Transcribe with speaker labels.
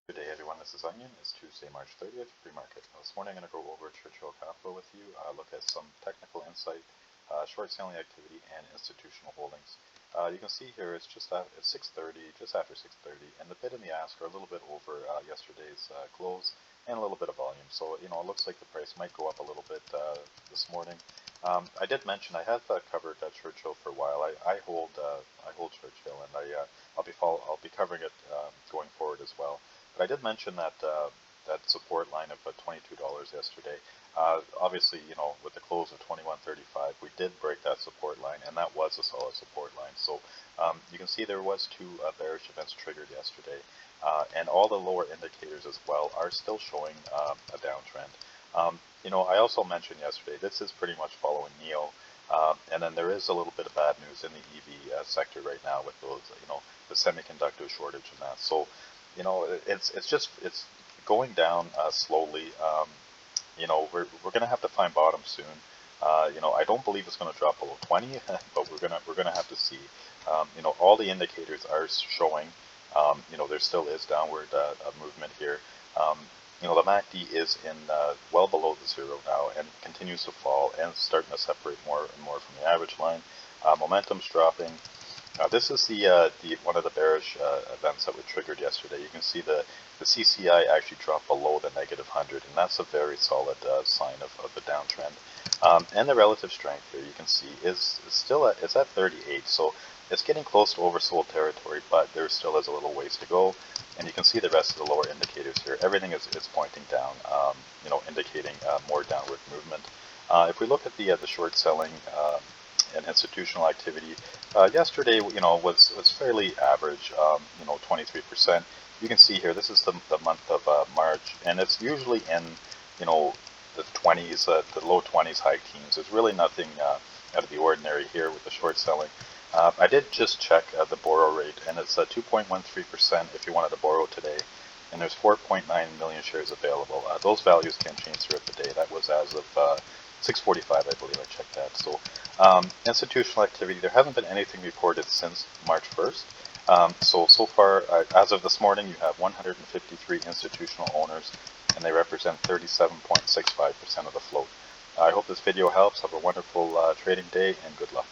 Speaker 1: Good day everyone, this is Onion. It's Tuesday, March 30th, pre-market. This morning I'm going to go over Churchill Capital with you, look at some technical insight, short selling activity, and institutional holdings. You can see here it's just at 6:30, just after 6:30, and the bid and the ask are a little bit over yesterday's close and a little bit of volume. So, it looks like the price might go up a little bit this morning. I did mention I have covered Churchill for a while. I hold Churchill, and I'll be covering it going forward as well. But I did mention that that support line of $22 yesterday. Obviously, with the close of 21.35, we did break that support line, and that was a solid support line. So you can see there was two bearish events triggered yesterday, and all the lower indicators as well are still showing a downtrend. I also mentioned yesterday this is pretty much following NEO, and then there is a little bit of bad news in the EV sector right now with those, the semiconductor shortage and that. So it's going down slowly. We're gonna have to find bottom soon. I don't believe it's gonna drop below 20, but we're gonna have to see. All the indicators are showing. There still is downward movement here. The MACD is in well below the zero now and continues to fall and starting to separate more and more from the average line. Momentum's dropping. This is the one of the bearish events that were triggered yesterday. You can see the CCI actually dropped below the -100, and that's a very solid sign of the downtrend. And the relative strength here, you can see, is still at 38. So it's getting close to oversold territory, but there still is a little ways to go. And you can see the rest of the lower indicators here. Everything is pointing down, indicating more downward movement. If we look at the short selling and institutional activity, yesterday, was fairly average, 23%. You can see here, this is the month of March, and it's usually in, the 20s, the low 20s, high teens. There's really nothing out of the ordinary here with the short selling. I did just check the borrow rate, and it's 2.13% if you wanted to borrow today, and there's 4.9 million shares available. Those values can change throughout the day. That was as of 6:45, I believe I checked that. So institutional activity, there hasn't been anything reported since March 1st. So far, as of this morning, you have 153 institutional owners, and they represent 37.65% of the float. I hope this video helps. Have a wonderful trading day, and good luck.